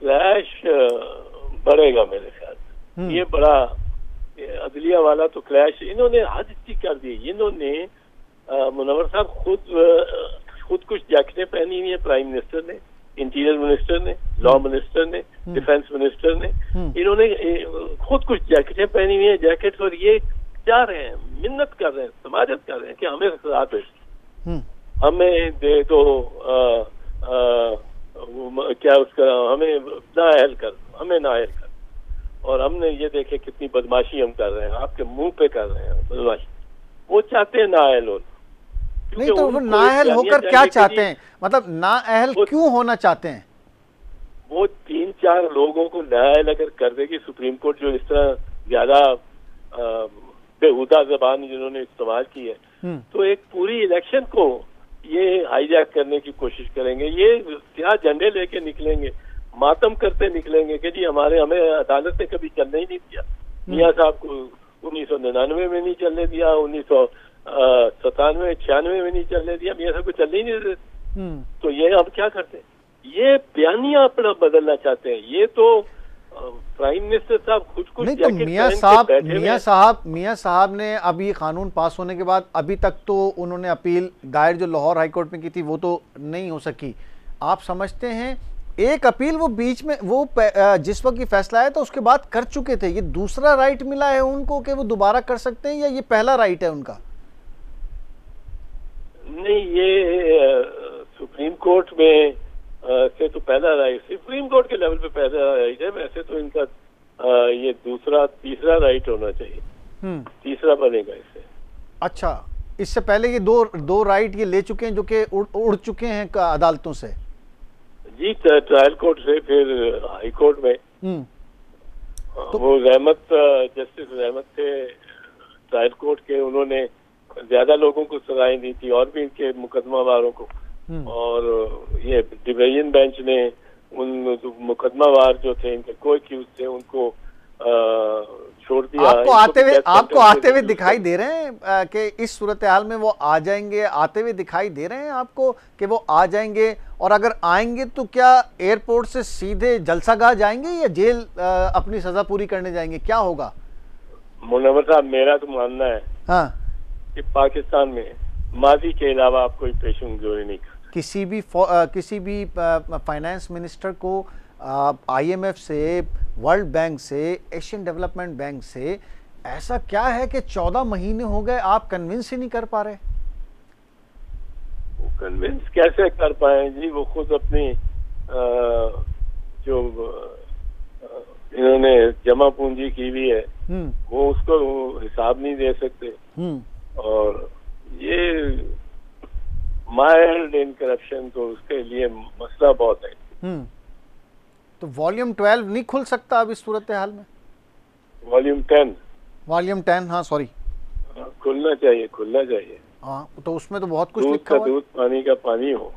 Clash बढ़ेगा मेरे ख्याल से। ये बड़ा अदलिया वाला तो क्लैश इन्होंने हद ही कर दी। इन्होंने मुनव्वर साहब खुद कुछ जैकेटें पहनी हुई है, प्राइम मिनिस्टर ने, इंटीरियर मिनिस्टर ने, लॉ मिनिस्टर ने, डिफेंस मिनिस्टर ने, इन्होंने खुद कुछ जैकेटें पहनी हुई है, जैकेट, और ये जा रहे हैं, मिन्नत कर रहे हैं, समाजत कर रहे हैं कि हमें साथ है, हमें दे दो क्या उसका, हमें नाअहल कर, हमें नाअहल कर। और हमने ये देखे कितनी बदमाशी हम कर रहे हैं, आपके मुंह पे कर रहे हैं बदमाशी। वो चाहते हैं नाअहल हो। नहीं तो वो नाअहल होकर क्या चाहते हैं, मतलब नाअहल क्यों होना चाहते हैं? वो 3-4 लोगों को नाअहल अगर कर देगी सुप्रीम कोर्ट, जो इस तरह ज्यादा बेहुदा जबान जिन्होंने इस्तेमाल की है, तो एक पूरी इलेक्शन को ये हाईजैक करने की कोशिश करेंगे। ये क्या झंडे लेके निकलेंगे, मातम करते निकलेंगे कि जी हमें अदालत ने कभी चलने ही नहीं दिया। मियाँ साहब को 1999 में नहीं चलने दिया, 1997-96 में नहीं चलने दिया, मियाँ साहब को चलने ही नहीं देते। तो ये अब क्या करते हैं, ये बयानियां अपना बदलना चाहते हैं। ये तो प्राइम मिनिस्टर साहब खुद कुछ नहीं तो मियाँ साहब ने अब ये कानून पास होने के बाद अभी तक तो उन्होंने अपील दायर जो लाहौर हाई कोर्ट में की थी वो तो नहीं हो सकी। आप समझते हैं एक अपील वो बीच में वो जिस वक्त ये फैसला आया तो उसके बाद कर चुके थे, ये दूसरा राइट मिला है उनको कि वो दोबारा कर सकते हैं, या ये पहला राइट है उनका? नहीं, ये सुप्रीम कोर्ट में से तो पहला राइट, सुप्रीम कोर्ट के लेवल पे पहला राइट है। वैसे तो इनका ये दूसरा तीसरा राइट होना चाहिए, तीसरा बनेगा इससे। अच्छा, इससे पहले ये दो राइट ये ले चुके हैं जो कि उड़ चुके हैं अदालतों से जी, ट्रायल कोर्ट से, फिर हाई कोर्ट में। तो वो जस्टिस रहमत थे ट्रायल कोर्ट के, उन्होंने ज्यादा लोगों को सजाएं दी थी और भी इनके मुकदमा वारों को, और ये डिवीजन बेंच ने उन मुकदमा वार जो थे, इनके कोई एक्यूज थे, उनको छोड़ दिया। आपको आते हुए दिखाई दे रहे हैं कि इस सूरत हाल में वो आ जाएंगे, आते हुए दिखाई दे रहे हैं आपको कि वो आ जाएंगे? और अगर आएंगे तो क्या एयरपोर्ट से सीधे जलसागाह जाएंगे या जेल अपनी सजा पूरी करने जाएंगे, क्या होगा? मुनव्वर साहब, मेरा तो मानना है कि पाकिस्तान में माजी के अलावा आप कोई पेशेंगोई नहीं कर। किसी भी फाइनेंस मिनिस्टर को IMF से, वर्ल्ड बैंक से, एशियन डेवलपमेंट बैंक से ऐसा क्या है कि 14 महीने हो गए आप कन्विंस ही नहीं कर पा रहे? वो कन्विंस कैसे कर पाए जी? वो खुद अपनी जो इन्होंने जमा पूंजी की हुई है वो उसको हिसाब नहीं दे सकते। और ये माइल्ड इन करप्शन, तो उसके लिए मसला बहुत है। तो वॉल्यूम 12 नहीं खुल सकता अब इस सूरत हाल में? वॉल्यूम 10, हाँ सॉरी, खुलना चाहिए। हाँ, तो उसमें तो बहुत कुछ लिखा हुआ है। दूध पानी का पानी हो।